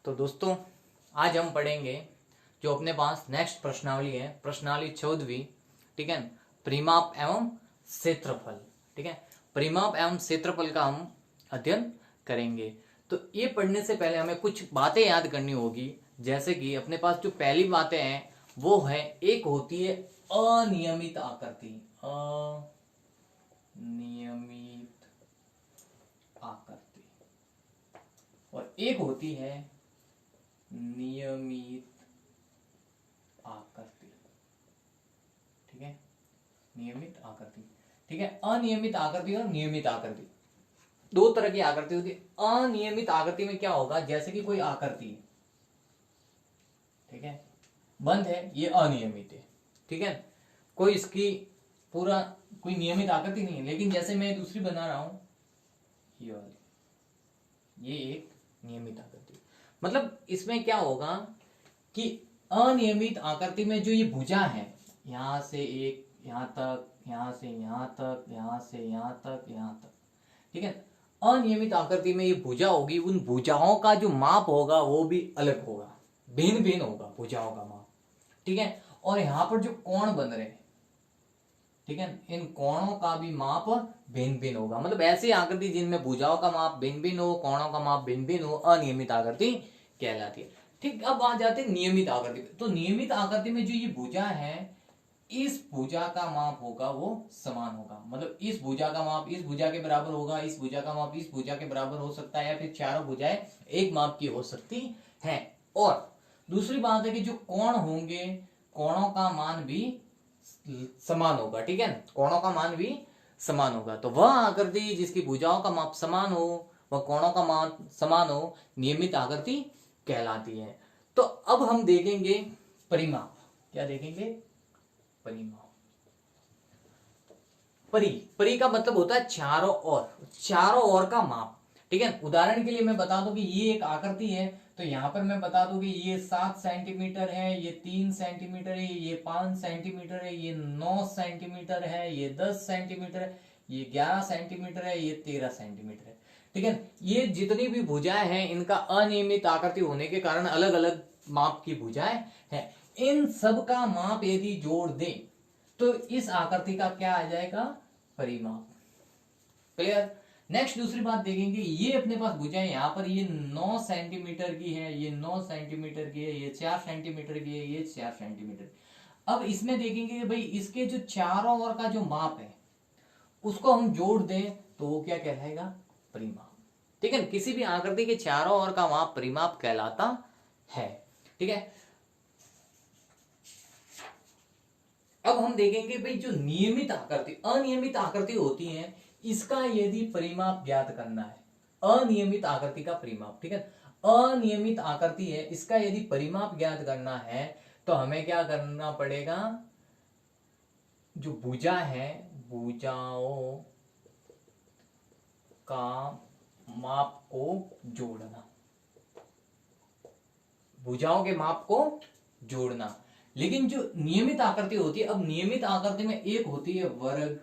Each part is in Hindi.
तो दोस्तों आज हम पढ़ेंगे जो अपने पास नेक्स्ट प्रश्नावली है, प्रश्नावली 14वीं। ठीक है, परिमाप एवं क्षेत्रफल। ठीक है, परिमाप एवं क्षेत्रफल का हम अध्ययन करेंगे। तो ये पढ़ने से पहले हमें कुछ बातें याद करनी होगी, जैसे कि अपने पास जो पहली बातें हैं वो है, एक होती है अनियमित आकृति, अनियमित आकृति, और एक होती है नियमित आकृति। ठीक है, नियमित आकृति। ठीक है, अनियमित आकृति और नियमित आकृति दो तरह की आकृति होती है। अनियमित आकृति में क्या होगा, जैसे कि कोई आकृति है, ठीक है, बंद है, ये अनियमित है। ठीक है, कोई इसकी पूरा कोई नियमित आकृति नहीं है, लेकिन जैसे मैं दूसरी बना रहा हूं, ये वाली, ये एक नियमित आकृति। मतलब इसमें क्या होगा कि अनियमित आकृति में जो ये भुजा है, यहां से एक यहां तक, यहां से यहां तक, यहां से यहां तक, यहां तक। ठीक है, अनियमित आकृति में ये भुजा होगी, उन भुजाओं का जो माप होगा वो भी अलग होगा, भिन्न भिन्न होगा भुजाओं का माप। ठीक है, और यहां पर जो कोण बन रहे हैं, ठीक है, इन कोणों का भी माप भिन्न भिन्न होगा। मतलब ऐसी आकृति जिनमें भुजाओं का माप भिन्न भिन्न हो, कोणों का माप भिन्न भिन्न हो, अनियमित आकृति कहलाती है। ठीक, अब आ जाते हैं नियमित आकृति। तो नियमित आकृति में जो ये भुजा है, इस भुजा का माप होगा वो समान होगा। मतलब इस भुजा का माप इस भुजा के बराबर होगा, इस भुजा का माप इस भुजा के बराबर हो सकता है, या फिर चारों भुजाएं एक माप की हो सकती है। और दूसरी बात है कि जो कोण होंगे, कोणों का मान भी समान होगा। ठीक है, कोणों का मान भी समान होगा। तो वह आकृति जिसकी भुजाओं का माप समान हो, वह कोणों का मान समान हो, नियमित आकृति कहलाती है। तो अब हम देखेंगे परिमाप। क्या देखेंगे? परिमाप। परि का मतलब होता है चारों ओर का माप। ठीक है, उदाहरण के लिए मैं बता दूं कि ये एक आकृति है, तो यहां पर मैं बता दूं कि ये 7 सेंटीमीटर है, ये 3 सेंटीमीटर है, ये 5 सेंटीमीटर है, ये 9 सेंटीमीटर है, ये 10 सेंटीमीटर है, ये 11 सेंटीमीटर है, ये 13 सेंटीमीटर है। ठीक है, ये जितनी भी भुजाएं हैं, इनका अनियमित आकृति होने के कारण अलग अलग माप की भुजाएं हैं। इन सब का माप यदि जोड़ दें तो इस आकृति का क्या आ जाएगा? परिमाप। क्लियर? नेक्स्ट दूसरी बात देखेंगे, ये अपने पास भुजाएं यहां पर ये 9 सेंटीमीटर की है, ये 9 सेंटीमीटर की है, ये 4 सेंटीमीटर की है, ये 4 सेंटीमीटर। अब इसमें देखेंगे कि भाई इसके जो चारों ओर का जो माप है उसको हम जोड़ दें तो वो क्या कहलाएगा? परिमाप। ठीक है, किसी भी आकृति के चारों ओर का माप परिमाप कहलाता है। ठीक है, अब हम देखेंगे भाई जो नियमित आकृति, अनियमित आकृति होती है, इसका यदि परिमाप ज्ञात करना है, अनियमित आकृति का परिमाप। ठीक है, अनियमित आकृति है, इसका यदि परिमाप ज्ञात करना है तो हमें क्या करना पड़ेगा? जो भुजा है, भुजाओं का माप को जोड़ना, भुजाओं के माप को जोड़ना। लेकिन जो नियमित आकृति होती है, अब नियमित आकृति में एक होती है वर्ग,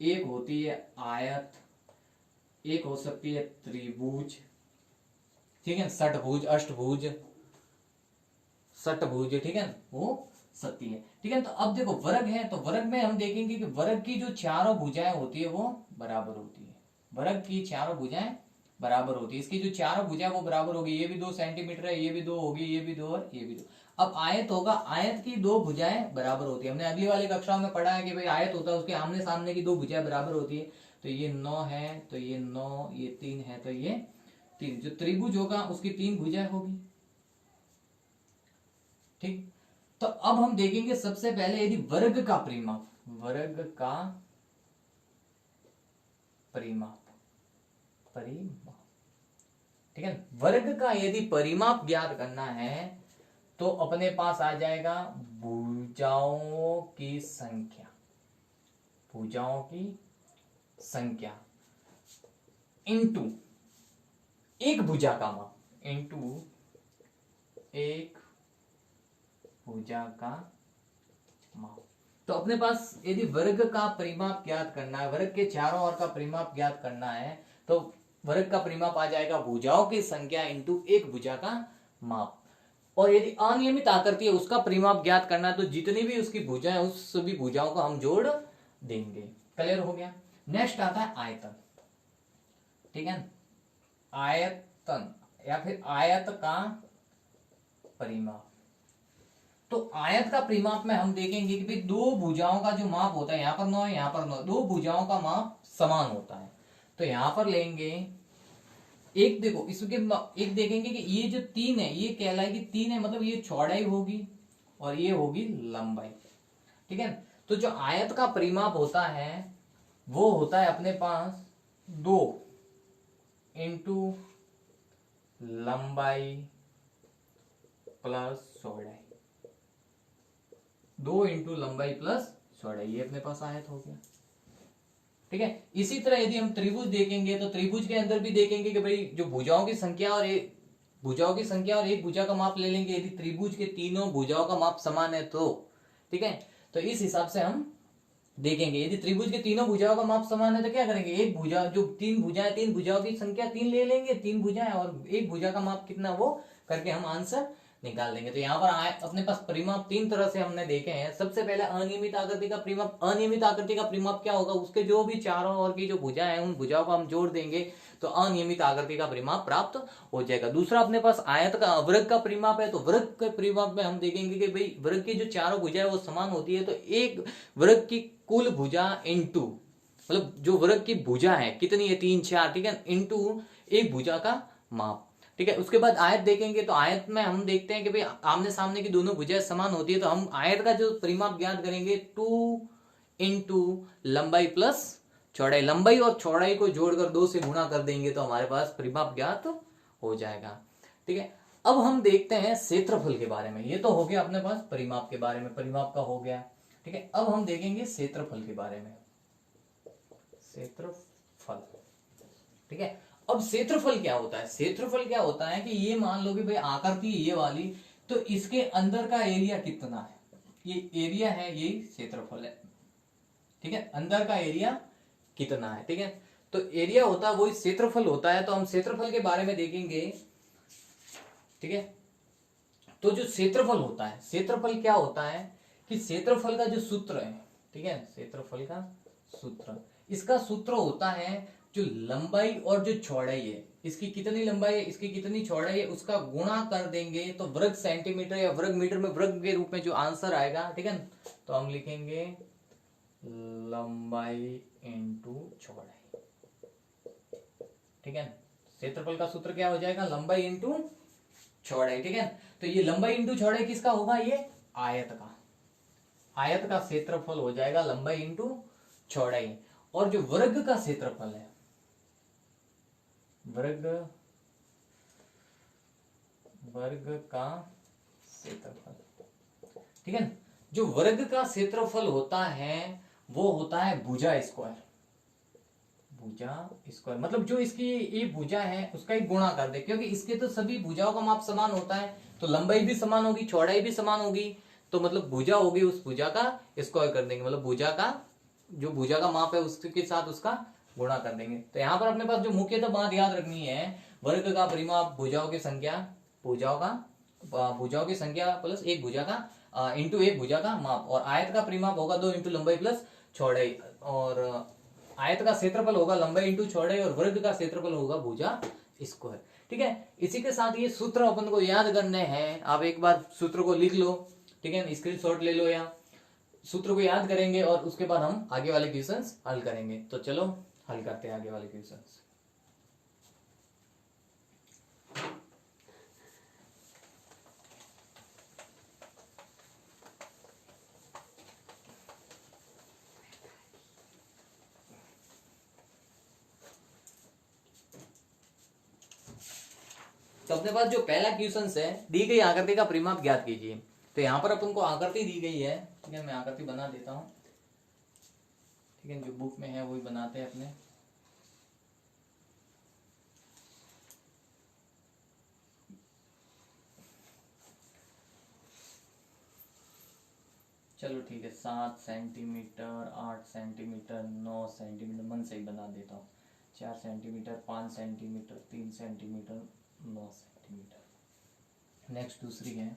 एक होती है आयत, एक हो सकती है त्रिभुज, ठीक है, षटभुज, अष्टभुज, षटभुज, ठीक है, वो सकती है। ठीक है, तो अब देखो वर्ग है, तो वर्ग में हम देखेंगे कि वर्ग की जो चारों भुजाएं होती है वो बराबर होती है। वर्ग की चारों भुजाएं बराबर होती है, इसकी जो चारों भुजाएं वो बराबर होगी। ये भी 2 सेंटीमीटर है, ये भी 2 होगी, ये भी 2 और ये भी 2। अब आयत होगा, आयत की 2 भुजाएं बराबर होती है। हमने अगली वाली कक्षा में पढ़ा है कि भाई आयत होता है, उसके आमने सामने की 2 भुजाएं बराबर होती है। तो ये 9 है, तो ये 9, ये 3 है, तो ये 3। जो त्रिभुज होगा उसकी 3 भुजाएं होगी। ठीक, तो अब हम देखेंगे सबसे पहले यदि वर्ग का परिमाप, वर्ग का परिमाप, ठीक है, वर्ग का यदि परिमाप ज्ञात करना है तो अपने पास आ जाएगा भुजाओं की संख्या, भुजाओं की संख्या इंटू एक भुजा का माप, इंटू एक भुजा का माप। तो अपने पास यदि वर्ग का परिमाप ज्ञात करना है, वर्ग के चारों ओर का परिमाप ज्ञात करना है, तो वर्ग का परिमाप आ जाएगा भुजाओं की संख्या इंटू एक भुजा का माप। और यदि अनियमित आकृति है उसका परिमाप ज्ञात करना है तो जितनी भी उसकी भुजा है उस सभी भुजाओं को हम जोड़ देंगे। क्लियर हो गया। नेक्स्ट आता है आयतन। ठीक है, आयतन या फिर आयत का परिमाप। तो आयत का परिमाप में हम देखेंगे कि भाई दो भुजाओं का जो माप होता है, यहां पर 9 है यहां पर 9, दो भुजाओं का माप समान होता है। तो यहां पर लेंगे एक, देखो इसके एक देखेंगे कि ये जो 3 है ये कहलाएगी 3 है, मतलब ये चौड़ाई होगी और ये होगी लंबाई। ठीक है, तो जो आयत का परिमाप होता है वो होता है अपने पास 2 इंटू लंबाई प्लस चौड़ाई, 2 इंटू लंबाई प्लस चौड़ाई, ये अपने पास आयत हो गया। ठीक है, इसी तरह यदि हम त्रिभुज देखेंगे तो त्रिभुज के अंदर भी देखेंगे कि भाई जो भुजाओं की संख्या और एक भुजा का माप ले लेंगे। यदि त्रिभुज के तीनों भुजाओं का माप समान है तो ठीक है, तो इस हिसाब से हम देखेंगे। यदि त्रिभुज के तीनों भुजाओं का माप समान है तो क्या करेंगे, एक भुजा जो तीन भुजाएं, तीन भुजाओं की संख्या 3 ले लेंगे, 3 भुजाएं और एक भुजा का माप कितना वो करके हम आंसर निकाल देंगे। तो यहाँ पर अपने पास परिमाप 3 तरह से हमने देखे हैं। सबसे पहले अनियमित आकृति का परिमाप। अनियमित आकृति का परिमाप क्या होगा, उसके जो भी चारों ओर की जो भुजा है उन भुजाओं को हम जोड़ देंगे तो अनियमित आकृति का परिमाप प्राप्त हो जाएगा। दूसरा अपने पास आयत का वृत्त का परिमाप है। तो वृत्त के परिमाप में हम देखेंगे कि भाई वृत्त की जो चारों भुजा है वो समान होती है, तो एक वृत्त की कुल भुजा इंटू, मतलब जो वृत्त की भुजा है कितनी है 3 4, ठीक है, इंटू एक भुजा का माप। ठीक है, उसके बाद आयत देखेंगे तो आयत में हम देखते हैं कि भाई आमने सामने की दोनों भुजाएं समान होती है, तो हम आयत का जो परिमाप ज्ञात करेंगे 2 इंटू लंबाई प्लस चौड़ाई। लंबाई और चौड़ाई को जोड़कर 2 से गुणा कर देंगे तो हमारे पास परिमाप ज्ञात हो जाएगा। ठीक है, अब हम देखते हैं क्षेत्रफल के बारे में। ये तो हो गया अपने पास परिमाप के बारे में, परिमाप का हो गया। ठीक है, अब हम देखेंगे क्षेत्रफल के बारे में। क्षेत्रफल, ठीक है, अब क्षेत्रफल क्या होता है। क्षेत्रफल क्या होता है कि ये मान लो कि भाई आकृति ये वाली, तो इसके अंदर का एरिया कितना है, ये एरिया है, ये क्षेत्रफल है। ठीक है, अंदर का एरिया कितना है। ठीक है, तो एरिया होता है वो क्षेत्रफल होता है। तो हम क्षेत्रफल के बारे में देखेंगे। ठीक है, तो जो क्षेत्रफल होता है, क्षेत्रफल क्या होता है कि क्षेत्रफल का जो सूत्र है, ठीक है, क्षेत्रफल का सूत्र, इसका सूत्र होता है जो लंबाई और जो चौड़ाई है, इसकी कितनी लंबाई है इसकी कितनी चौड़ाई है उसका गुणा कर देंगे तो वर्ग सेंटीमीटर या वर्ग मीटर में वर्ग के रूप में जो आंसर आएगा, ठीक है, तो हम लिखेंगे लंबाई इंटू चौड़ाई। ठीक है, क्षेत्रफल का सूत्र क्या हो जाएगा, लंबाई इंटू चौड़ाई। ठीक है, तो ये लंबाई इंटू चौड़ाई किसका होगा, ये आयत का, आयत का क्षेत्रफल हो जाएगा लंबाई इंटू चौड़ाई। और जो वर्ग का क्षेत्रफल है, वर्ग का क्षेत्रफल, ठीक है, जो वर्ग का क्षेत्रफल होता है वो होता है भुजा स्क्वायर। भुजा स्क्वायर मतलब जो इसकी ये भुजा है उसका एक गुणा कर दे, क्योंकि इसके तो सभी भुजाओं का माप समान होता है, तो लंबाई भी समान होगी, चौड़ाई भी समान होगी, तो मतलब भुजा होगी, उस भुजा का स्क्वायर कर देंगे, मतलब भुजा का जो भुजा का माप है उसके साथ उसका गुणा कर देंगे। तो यहाँ पर अपने पास जो मुख्यतः बात याद रखनी है, वर्ग का परिमाप भुजाओं की संख्या, भुजाओं की संख्या प्लस एक भुजा का इंटू एक भुजा का माप, और आयत का परिमाप होगा 2 इंटू लंबाई प्लस चौड़ाई, और आयत का क्षेत्रफल होगा लंबाई इंटू चौड़ाई, और वर्ग का क्षेत्रफल होगा भुजा स्क्वायर। ठीक है, इसी के साथ ये सूत्र अपन को याद करने हैं। आप एक बार सूत्र को लिख लो, ठीक है, स्क्रीनशॉट ले लो, या सूत्र को याद करेंगे और उसके बाद हम आगे वाले क्वेश्चंस हल करेंगे। तो चलो हल करते हैं आगे वाले क्वेश्चंस। तो अपने पास जो पहला क्वेश्चन है, दी गई आकृति का परिमाप ज्ञात कीजिए। तो यहाँ पर अपन को आकृति दी गई है, ठीक है, मैं आकृति बना देता हूँ। ठीक है, जो बुक में है वही बनाते हैं अपने। चलो ठीक है, 7 सेंटीमीटर, 8 सेंटीमीटर, 9 सेंटीमीटर, मन से ही बना देता हूँ। 4 centimetre, 5 centimetre, 3 centimetre, 9 centimetre. Next दूसरी है,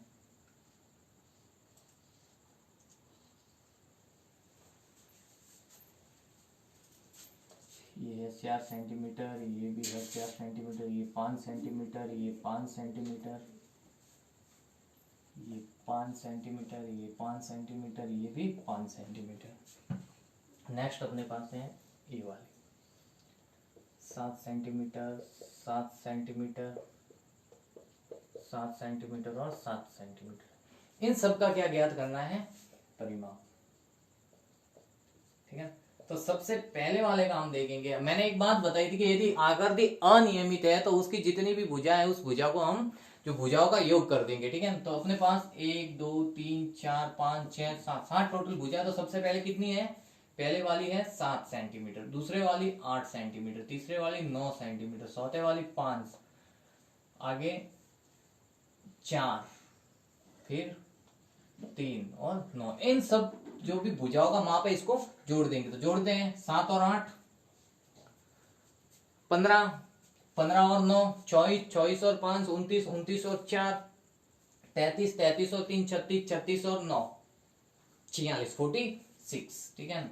ये है 4 सेंटीमीटर, ये भी है 4 सेंटीमीटर, ये 5 सेंटीमीटर, ये 5 सेंटीमीटर, ये 5 सेंटीमीटर, ये 5 सेंटीमीटर, ये भी 5 सेंटीमीटर। नेक्स्ट अपने पास है ये वाली 7 सेंटीमीटर, 7 सेंटीमीटर, 7 सेंटीमीटर और 7 सेंटीमीटर। इन सब का क्या ज्ञात करना है? परिमाप। ठीक है, तो सबसे पहले वाले का हम देखेंगे। मैंने एक बात बताई थी कि यदि आकृति अनियमित है तो उसकी जितनी भी भुजा है उस भुजा को हम जो भुजाओं का योग कर देंगे। ठीक है, तो अपने पास 1 2 3 4 5 6 7 7 टोटल भुजा। तो सबसे पहले कितनी है? पहले वाली है 7 सेंटीमीटर, दूसरे वाली 8 सेंटीमीटर, तीसरे वाली 9 सेंटीमीटर, चौथे वाली 5, आगे 4, फिर 3 और 9। इन सब जो भी भुजाओं का माप है इसको जोड़ देंगे। तो जोड़ते हैं 7 और 8 15, 15 और 9 24, 24 और 5 29, 29 और 4 33, 33 और 3 36, 36 और 9 46, 46। ठीक है,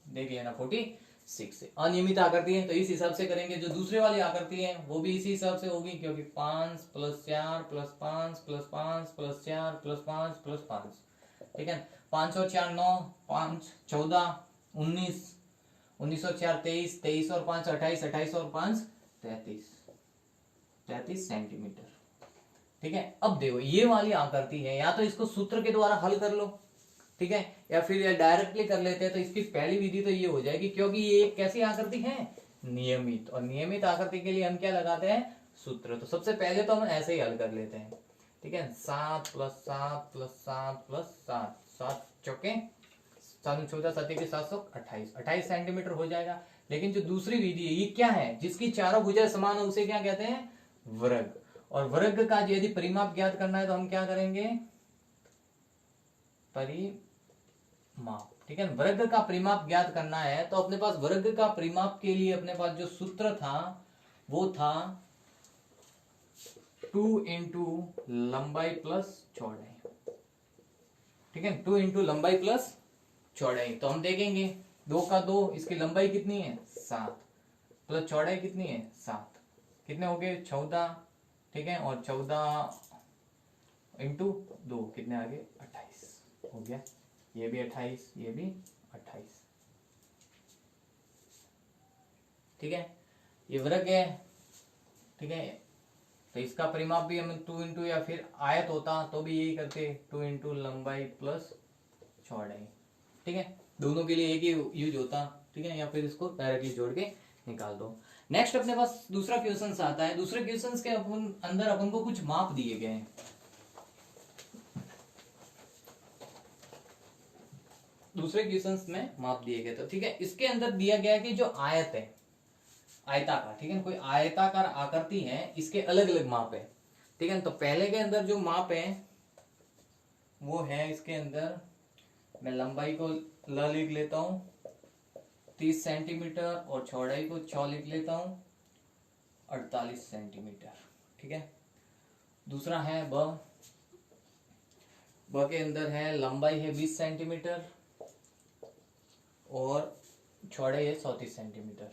देख लेना 46 से अनियमित आकृति है तो इस हिसाब से करेंगे। जो दूसरे वाली आकृति है वो भी इसी हिसाब से होगी, क्योंकि 5 + 4 + 5 + 5 + 4 + 5 + 5। ठीक है, 5 और 4 9, 5 14 19, 19 और 4 23, 23 और 5 28, 28 और 5 33, 33 सेंटीमीटर। ठीक है, अब देखो ये वाली आकृति है, या तो इसको सूत्र के द्वारा हल कर लो, ठीक है, या फिर डायरेक्टली कर लेते हैं। तो इसकी पहली विधि तो ये हो जाएगी, क्योंकि ये एक कैसी आकृति है? नियमित। और नियमित आकृति के लिए हम क्या लगाते हैं? सूत्र। तो सबसे पहले तो हम ऐसे ही हल कर लेते हैं। ठीक है, 7 + 7 + 7 + 7, 7 चौके 7 14 7 के 728, 28 सेंटीमीटर हो जाएगा। लेकिन जो दूसरी विधि है ये क्या है? जिसकी चारों भुजाएं समान हो उसे क्या कहते हैं? वर्ग। और वर्ग का यदि परिमाप ज्ञात करना है तो हम क्या करेंगे? परिमाप। ठीक है, वर्ग का परिमाप ज्ञात करना है तो अपने पास वर्ग का परिमाप के लिए अपने पास जो सूत्र था वो था 2 × लंबाई प्लस चौड़ाई। ठीक है, 2 × लंबाई प्लस चौड़ाई। तो हम देखेंगे 2 का 2, इसकी लंबाई कितनी है? 7, प्लस चौड़ाई कितनी है? 7, कितने हो गए? 14। ठीक है, और 14 × 2 कितने आगे? 28 हो गया। ये भी 28, ये भी 28। ठीक है, ये वर्ग है। ठीक है, तो इसका परिमाप भी हम 2 × या फिर आयत होता तो भी यही करते, 2 × लंबाई प्लस चौड़ाई। ठीक है, दोनों के लिए एक ही यूज होता। ठीक है, या फिर इसको डायरेक्टली जोड़ के निकाल दो। नेक्स्ट अपने पास दूसरा क्वेश्चन आता है। दूसरे क्वेश्चन के अंदर अपन को कुछ माप दिए गए हैं। दूसरे क्वेश्चंस में माप दिए गए। तो ठीक है, इसके अंदर दिया गया है कि जो आयत है, आयताकार, ठीक है, कोई आयताकार आकृति है, इसके अलग अलग माप है। ठीक है, तो पहले के अंदर जो माप है वो है, इसके अंदर मैं लंबाई को ल लिख लेता हूं 30 सेंटीमीटर और चौड़ाई को 6 लिख लेता हूं 48 सेंटीमीटर। ठीक है, दूसरा है ब के अंदर है लंबाई है 20 सेंटीमीटर और चौड़ाई है 34 सेंटीमीटर।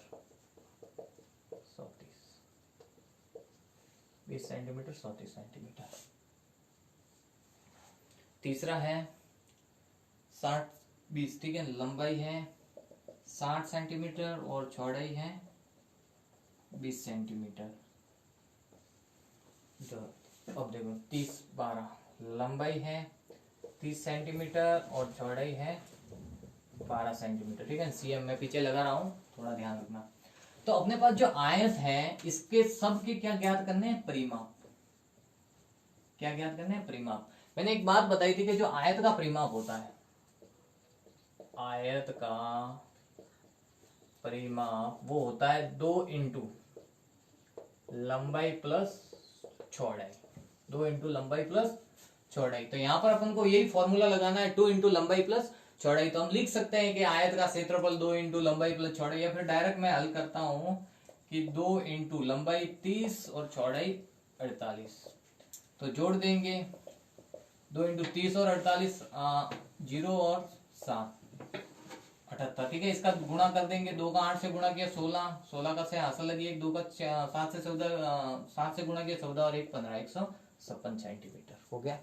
20 centimetre 34 centimetre. तीसरा है 60 20। ठीक है, लंबाई है 60 सेंटीमीटर और चौड़ाई है 20 सेंटीमीटर। तो अब देखो 30 12, लंबाई है 30 सेंटीमीटर और चौड़ाई है 12 सेंटीमीटर। ठीक है, सीएम मैं पीछे लगा रहा हूं, थोड़ा ध्यान रखना। तो अपने पास जो आयत है इसके सब के क्या ज्ञात करने हैं? परिमाप। क्या ज्ञात करने हैं? परिमाप। मैंने एक बात बताई थी कि जो आयत का परिमाप होता है, आयत का परिमाप वो होता है 2 × लंबाई प्लस चौड़ाई। 2 × लंबाई प्लस चौड़ाई। तो यहां पर अपन को यही फॉर्मूला लगाना है, 2 × लंबाई प्लस चौड़ाई, तो हम लिख सकते हैं कि आयत का क्षेत्रफल 2 इंटू लंबाई प्लस चौड़ाई, या फिर डायरेक्ट मैं हल करता हूं कि 2 इंटू लंबाई 30 और चौड़ाई 48, तो जोड़ देंगे 2 इंटू 30 और 48, 0 और 7 78, ठीक है। इसका गुणा कर देंगे, 2 का 8 से गुणा किया 16, 16 का से हासिल लगी, 1 2 का 7 से 14, 7 से गुणा किया 14 और 1 15, 156 सेंटीमीटर हो गया,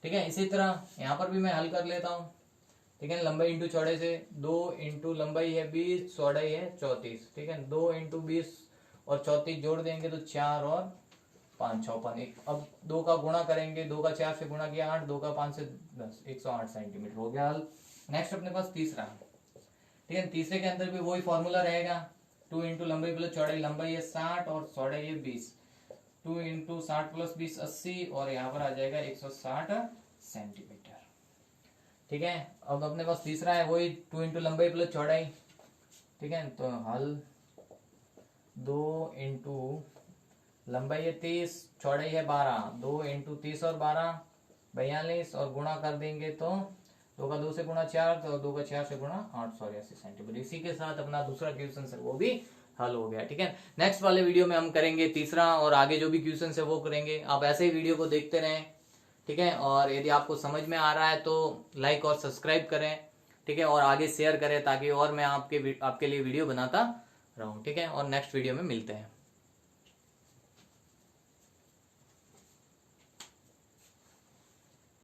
ठीक है। इसी तरह यहाँ पर भी मैं हल कर लेता हूँ, ठीक है। लंबाई इंटू चौड़ाई से 2 इंटू लंबाई है 20, चौड़ाई है 34, ठीक है। 2 इंटू 20 और 34 जोड़ देंगे तो 4 और 5 56, अब 2 का गुणा करेंगे, 2 का 4 से गुणा किया 8, 2 का 5 से 10, 108 सेंटीमीटर हो गया हल। नेक्स्ट अपने पास तीसरा, ठीक है। तीसरे के अंदर भी वही फॉर्मूला रहेगा, 2 इंटू लंबाई प्लस चौड़ाई, लंबाई है 60 और चौड़ाई है 20, 2 इंटू 60 प्लस 20 80, और यहाँ पर आ जाएगा 160 सेंटीमीटर, ठीक है। अब अपने पास तीसरा है वही 2 इंटू लंबाई प्लस चौड़ाई, ठीक है। तो हल 2 इंटू लंबाई है 30, चौड़ाई है 12, 2 इंटू 30 और 12 42, और गुणा कर देंगे तो 2 का 2 से गुणा 4, तो 2 का 4 से गुणा 880 सेंटीमीटर। इसी के साथ अपना दूसरा क्वेश्चन है वो भी हल हो गया, ठीक है। नेक्स्ट वाले वीडियो में हम करेंगे तीसरा, और आगे जो भी क्वेश्चन है वो करेंगे। आप ऐसे ही वीडियो को देखते रहें, ठीक है। और यदि आपको समझ में आ रहा है तो लाइक और सब्सक्राइब करें, ठीक है, और आगे शेयर करें, ताकि और मैं आपके लिए वीडियो बनाता रहूं, ठीक है। और नेक्स्ट वीडियो में मिलते हैं।